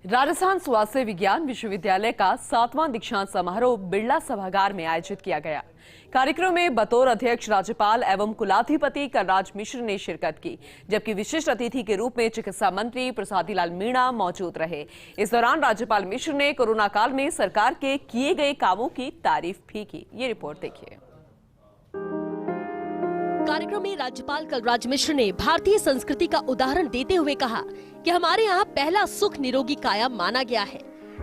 राजस्थान स्वास्थ्य विज्ञान विश्वविद्यालय का 7वां दीक्षांत समारोह बिरला सभागार में आयोजित किया गया। कार्यक्रम में बतौर अध्यक्ष राज्यपाल एवं कुलाधिपति कलराज मिश्र ने शिरकत की, जबकि विशिष्ट अतिथि के रूप में चिकित्सा मंत्री प्रसादी लाल मीणा मौजूद रहे। इस दौरान राज्यपाल मिश्र ने कोरोना काल में सरकार के किए गए कामों की तारीफ भी की। ये रिपोर्ट देखिए। कार्यक्रम में राज्यपाल कलराज मिश्र ने भारतीय संस्कृति का उदाहरण देते हुए कहा कि हमारे यहाँ पहला सुख निरोगी काया माना गया है,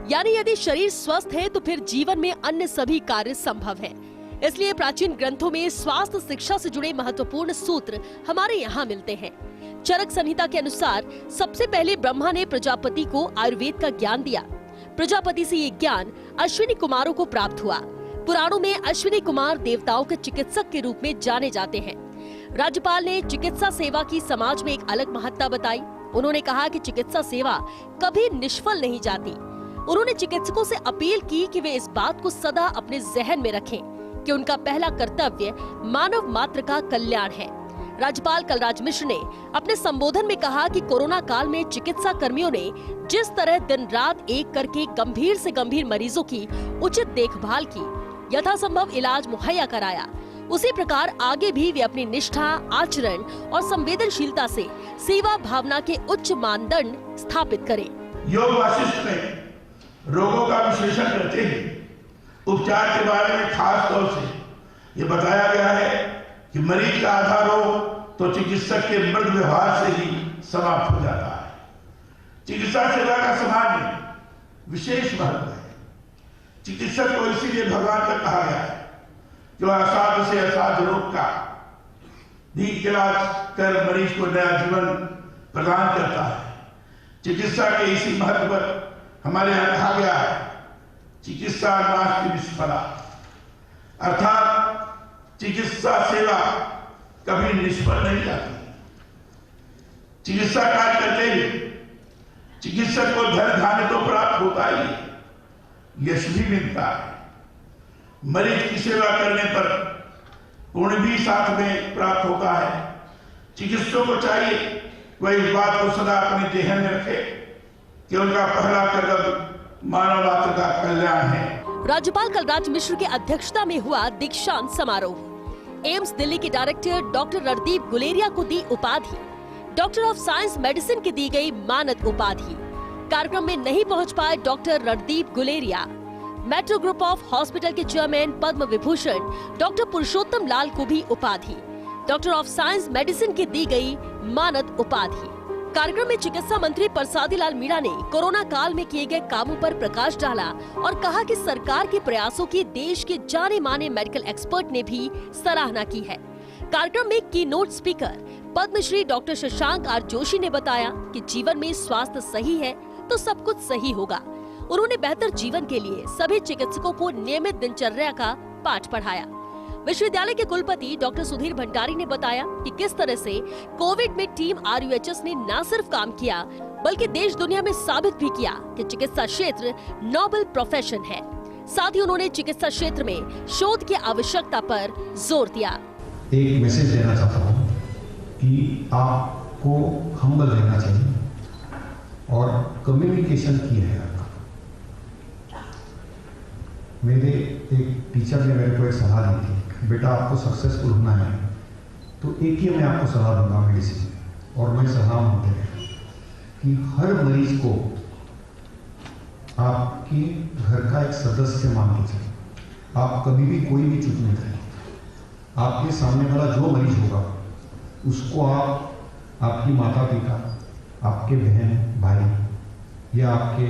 यानी यदि शरीर स्वस्थ है तो फिर जीवन में अन्य सभी कार्य संभव है। इसलिए प्राचीन ग्रंथों में स्वास्थ्य शिक्षा से जुड़े महत्वपूर्ण सूत्र हमारे यहाँ मिलते हैं। चरक संहिता के अनुसार सबसे पहले ब्रह्मा ने प्रजापति को आयुर्वेद का ज्ञान दिया। प्रजापति से ये ज्ञान अश्विनी कुमारों को प्राप्त हुआ। पुराणों में अश्विनी कुमार देवताओं के चिकित्सक के रूप में जाने जाते हैं। राज्यपाल ने चिकित्सा सेवा की समाज में एक अलग महत्ता बताई। उन्होंने कहा कि चिकित्सा सेवा कभी निष्फल नहीं जाती। उन्होंने चिकित्सकों से अपील की कि वे इस बात को सदा अपने जहन में रखें कि उनका पहला कर्तव्य मानव मात्र का कल्याण है। राज्यपाल कलराज मिश्र ने अपने संबोधन में कहा कि कोरोना काल में चिकित्सा कर्मियों ने जिस तरह दिन रात एक करके गंभीर से गंभीर मरीजों की उचित देखभाल की, यथासंभव इलाज मुहैया कराया, उसी प्रकार आगे भी वे अपनी निष्ठा, आचरण और संवेदनशीलता से सेवा भावना के उच्च मानदंड स्थापित करें। योग वासिष्ठ में रोगों का विश्लेषण करते ही उपचार के बारे में खास तौर से ये बताया गया है कि मरीज का आधा रोग तो चिकित्सक के मृद व्यवहार से ही समाप्त हो जाता है। चिकित्सा सेवा का समाज में विशेष महत्व है। चिकित्सक को इसीलिए भगवान का कहा गया है, जो असाध्य से असाध्य रोग का भी इलाज कर मरीज को नया जीवन प्रदान करता है। चिकित्सा के इसी महत्व पर हमारे यहाँ कहा गया है, चिकित्सा नास्ति निष्फला, अर्थात चिकित्सा सेवा कभी निष्फल नहीं जाती। चिकित्सा कार्य करते ही चिकित्सक को धन धान्य तो प्राप्त होता ही, यश भी मिलता है। मरीज की सेवा करने पर पुण्य भी साथ में प्राप्त होता है। चिकित्सकों को चाहिए वह इस बात को सदा अपने ध्यान में रखे कि उनका पहला कदम मानव मात्र का कल्याण है। राज्यपाल कलराज मिश्र की अध्यक्षता में हुआ दीक्षांत समारोह। एम्स दिल्ली के डायरेक्टर डॉक्टर रणदीप गुलेरिया को दी उपाधि, डॉक्टर ऑफ साइंस मेडिसिन की दी गई मानद उपाधि। कार्यक्रम में नहीं पहुंच पाए doctor Randeep Guleria. Metro group of hospital के चेयरमैन पद्म विभूषण डॉक्टर पुरुषोत्तम लाल को भी उपाधि, डॉक्टर ऑफ साइंस मेडिसिन की दी गई मानद उपाधि। कार्यक्रम में चिकित्सा मंत्री प्रसादी लाल मीणा ने कोरोना काल में किए गए कामों पर प्रकाश डाला और कहा कि सरकार के प्रयासों की देश के जाने माने मेडिकल एक्सपर्ट ने भी सराहना की है। कार्यक्रम में keynote speaker Padmashri doctor Shashank R Joshi ने बताया कि जीवन में स्वास्थ्य सही है तो सब कुछ सही होगा। उन्होंने बेहतर जीवन के लिए सभी चिकित्सकों को नियमित दिनचर्या का पाठ पढ़ाया। विश्वविद्यालय के कुलपति डॉक्टर सुधीर भंडारी ने बताया कि किस तरह से कोविड में टीम RUHS ने न सिर्फ काम किया बल्कि देश दुनिया में साबित भी किया कि चिकित्सा क्षेत्र नोबल प्रोफेशन है। साथ ही उन्होंने चिकित्सा क्षेत्र में शोध की आवश्यकता पर जोर दिया। एक मैसेज देना चाहता हूँ कि आपको हम्बल रहना चाहिए और कम्युनिकेशन की है। मेरे एक टीचर ने मेरे को एक सलाह दी थी, बेटा आपको सक्सेसफुल होना है तो एक ही मैं आपको सलाह दूंगा मेडिसिन में, और मैं सलाह मानते हैं कि हर मरीज को आपके घर का एक सदस्य मान के चलें। आप कभी भी कोई भी चूक नहीं करें। आपके सामने वाला जो मरीज होगा उसको आप आपकी माता पिता, आपके बहन भाई या आपके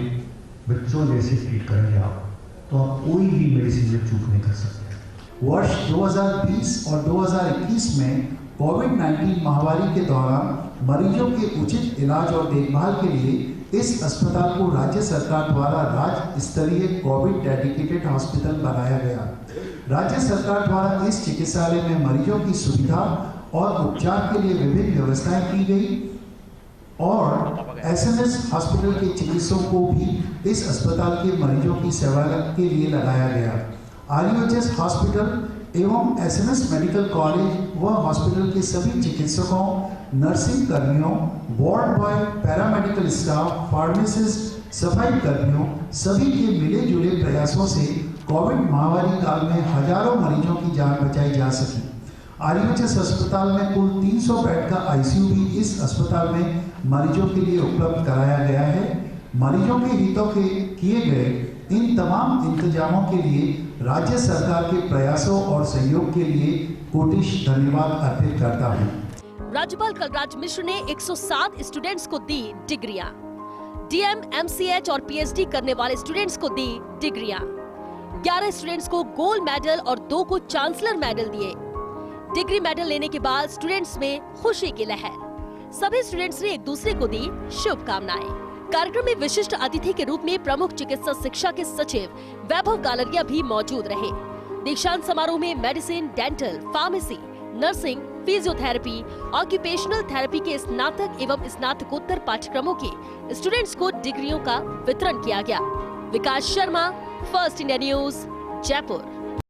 बच्चों जैसे ट्रीट करेंगे आप, तो आप कोई भी मेडिसिन में चूक नहीं कर सकते। वर्ष 2020 और 2021 में कोविड-19 महामारी के दौरान मरीजों के उचित इलाज और देखभाल के लिए इस अस्पताल को राज्य सरकार द्वारा राज्य स्तरीय कोविड डेडिकेटेड हॉस्पिटल बनाया गया। राज्य सरकार द्वारा इस चिकित्सालय में मरीजों की सुविधा और उपचार के लिए विभिन्न व्यवस्थाएं की गई और SMS हॉस्पिटल के चिकित्सकों को भी इस अस्पताल के मरीजों की सेवा के लिए लगाया गया। RUHS हॉस्पिटल एवं SMS मेडिकल कॉलेज व हॉस्पिटल के सभी चिकित्सकों, नर्सिंग कर्मियों, ward boy, paramedical staff, pharmacist सफाई कर्मियों सभी के मिले जुले प्रयासों से कोविड महामारी काल में हजारों मरीजों की जान बचाई जा सकी। आरयूएचएस अस्पताल में कुल 300 बेड का आईसीयू भी इस अस्पताल में मरीजों के लिए उपलब्ध कराया गया है। मरीजों के हितों के किए गए इन तमाम इंतजामों के लिए राज्य सरकार के प्रयासों और सहयोग के लिए कोटिश धन्यवाद अर्पित करता हूँ। राज्यपाल कलराज मिश्र ने 107 स्टूडेंट्स को दी डिग्रियां। डीएम, एमसीएच और पीएचडी करने वाले स्टूडेंट्स को दी डिग्रियां। 11 स्टूडेंट्स को गोल्ड मेडल और 2 को चांसलर मेडल दिए। डिग्री मेडल लेने के बाद स्टूडेंट्स में खुशी की लहर। सभी स्टूडेंट्स ने एक दूसरे को दी शुभकामनाएं। कार्यक्रम में विशिष्ट अतिथि के रूप में प्रमुख चिकित्सा शिक्षा के सचिव वैभव गालरिया भी मौजूद रहे। दीक्षांत समारोह में medicine, dental, pharmacy, nursing, physiotherapy, occupational therapy के स्नातक एवं स्नातकोत्तर पाठ्यक्रमों के स्टूडेंट्स को डिग्रियों का वितरण किया गया। Vikas Sharma, First India News, Jaipur.